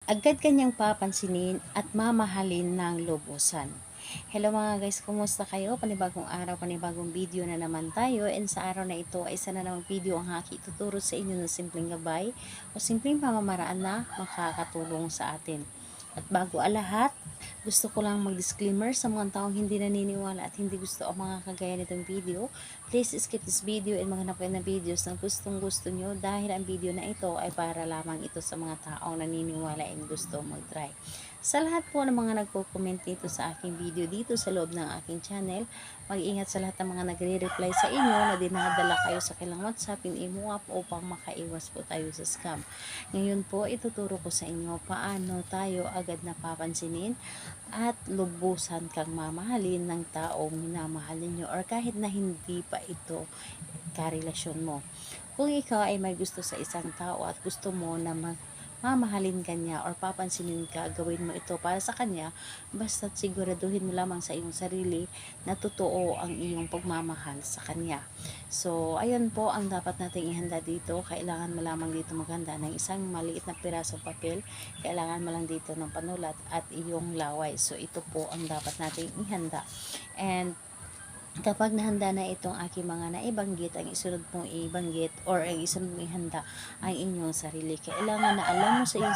Agad kanyang papansinin at mamahalin ng lubusan. Hello mga guys, kumusta kayo? Panibagong araw, panibagong video na naman tayo, and sa araw na ito ay isa na namang video ang haki ituturo sa inyo ng simpleng gabay o simpleng pamamaraan na makakatulong sa atin. At bago ang lahat, gusto ko lang mag-disclaimer sa mga taong hindi naniniwala at hindi gusto ang mga kagaya nitong video. Please skip this video and maghanap kayo ng videos na gustong gusto nyo, dahil ang video na ito ay para lamang ito sa mga taong naniniwala and gusto mag-try. Sa lahat po ng mga nagko-comment dito sa aking video dito sa loob ng aking channel, mag-ingat sa lahat ng mga nagre-reply sa inyo na dinadala kayo sa kailang WhatsApp in imo up upang makaiwas po tayo sa scam. Ngayon po, ituturo ko sa inyo paano tayo agad napapansinin at lubusan kang mamahalin ng taong minamahal ninyo, or kahit na hindi pa ito karelasyon mo. Kung ikaw ay may gusto sa isang tao at gusto mo na mamahalin kanya or papansinin ka, gawin mo ito para sa kanya, basta't siguraduhin mo lamang sa iyong sarili na totoo ang iyong pagmamahal sa kanya. So, ayun po ang dapat nating ihanda dito. Kailangan mo lamang dito maghanda ng isang maliit na pirasong papel. Kailangan mo lang dito ng panulat at iyong laway. So, ito po ang dapat nating ihanda. And kapag nahanda na itong aking mga naibanggit, ang isunod mong ibanggit or ang isunod mong ihanda ang inyong sarili. Kailangan na alam mo sa iyong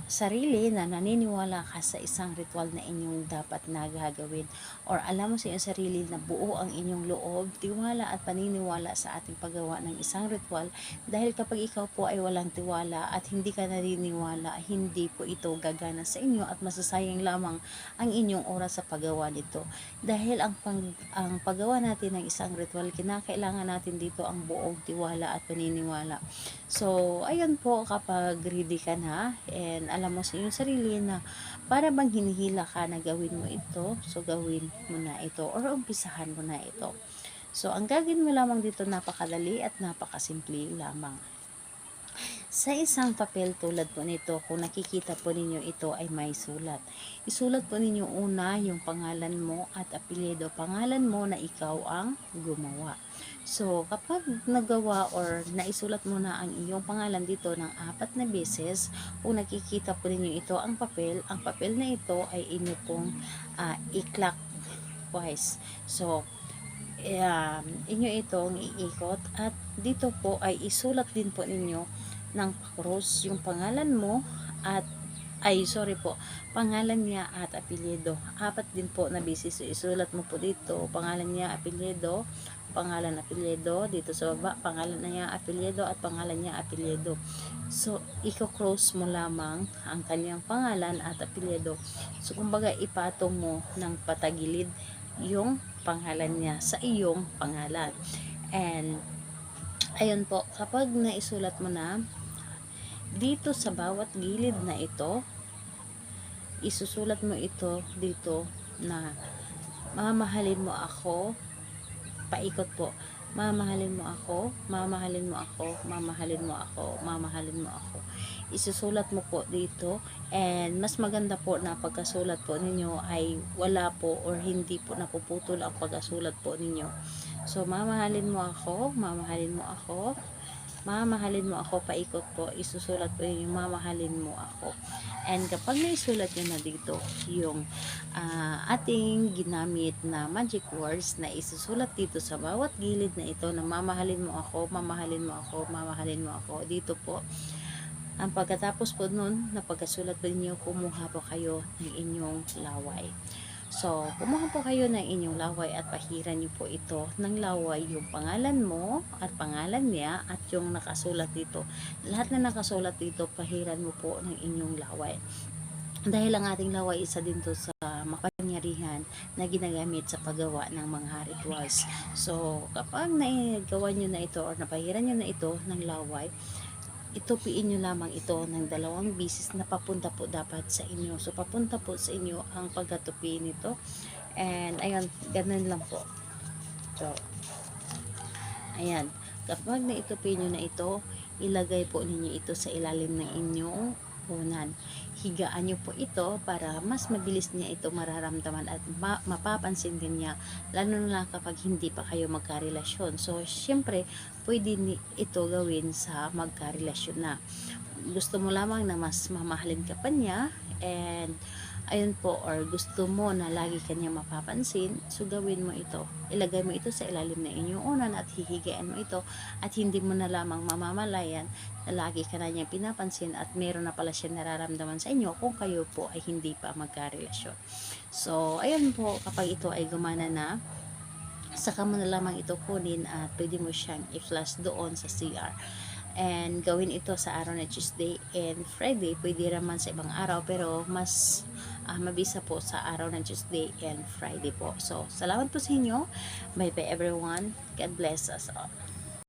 sarili na naniniwala ka sa isang ritual na inyong dapat na gagawin, or alam mo sa iyong sarili na buo ang inyong loob, tiwala at paniniwala sa ating paggawa ng isang ritual, dahil kapag ikaw po ay walang tiwala at hindi ka naniniwala, hindi po ito gagana sa inyo at masasayang lamang ang inyong oras sa paggawa nito. Dahil ang paggawa natin ng isang ritual, kinakailangan natin dito ang buong tiwala at paniniwala. So, ayun po, kapag ready ka na and alam mo sa iyong sarili na para bang hinihila ka na gawin mo ito, so gawin mo na ito or umpisahan mo na ito. So, ang gagawin mo lamang dito, napakadali at napakasimple lamang. Sa isang papel tulad po nito, kung nakikita po ninyo, ito ay may sulat. Isulat po ninyo una yung pangalan mo at apelyido. Pangalan mo na ikaw ang gumawa. So, kapag nagawa or naisulat mo na ang iyong pangalan dito ng 4 na beses, kung nakikita po ninyo ito ang papel na ito ay inyo pong i-clockwise. So, inyo itong iikot at dito po ay isulat din po ninyo ng cross yung pangalan mo at pangalan niya at apelyido. 4 din po na beses. So, isulat mo po dito pangalan niya, apelyido, pangalan, apelyido, dito sa baba pangalan niya, apelyido at pangalan niya, apelyido. So, i-cross mo lamang ang kanyang pangalan at apelyido. So, kumbaga ipatong mo ng patagilid yung pangalan niya sa iyong pangalan. And ayun po, kapag naisulat mo na, dito sa bawat gilid na ito, isusulat mo ito dito na mamahalin mo ako, paikot po, mamahalin mo ako, mamahalin mo ako, mamahalin mo ako, mamahalin mo ako. Isusulat mo po dito, and mas maganda po na pagkasulat po ninyo ay wala po or hindi po napuputol ang pagkasulat po ninyo. So, mamahalin mo ako, mamahalin mo ako, mamahalin mo ako, paikot po, isusulat po yung mamahalin mo ako. And kapag naisulat nyo na dito yung ating ginamit na magic words na isusulat dito sa bawat gilid na ito na mamahalin mo ako, mamahalin mo ako, mamahalin mo ako, dito po, ang pagkatapos po nun na pagkasulat po ninyo, kumuha po kayo ng inyong laway. So, kumuha po kayo ng inyong laway at pahiran niyo po ito ng laway yung pangalan mo at pangalan niya at yung nakasulat dito. Lahat na nakasulat dito, pahiran mo po ng inyong laway. Dahil ang ating laway, isa din to sa makapangyarihan na ginagamit sa paggawa ng mga rituals. So, kapag nagawa nyo na ito or napahiran nyo na ito ng laway, itupiin nyo lamang ito ng 2 beses na papunta po dapat sa inyo. So, papunta po sa inyo ang pagkatupi nito. And, ayun, ganun lang po. So, ayan. Kapag naitupi nyo na ito, ilagay po ninyo ito sa ilalim ng inyong kailangan higaan nyo po ito para mas mabilis niya ito mararamdaman at mapapansin din niya, lalo na kapag hindi pa kayo magkarelasyon. So, syempre, pwede ito gawin sa magkarelasyon na. Gusto mo lamang na mas mamahalin ka pa niya, and ayun po, or gusto mo na lagi kanya mapapansin, so gawin mo ito. Ilagay mo ito sa ilalim ng inyong unan at hihigain mo ito, at hindi mo na lamang mamamalayan na lagi ka na niya pinapansin at meron na pala siya nararamdaman sa inyo kung kayo po ay hindi pa magkarelasyon. So, ayun po, kapag ito ay gumana na, saka mo na lamang ito kunin at pwede mo siyang i-flash doon sa CR. And gawin ito sa araw na Tuesday and Friday. Pwede naman sa ibang araw, pero mas mabisa po sa araw ng Tuesday and Friday po. So, salamat po sa inyo. Bye bye everyone. God bless us all.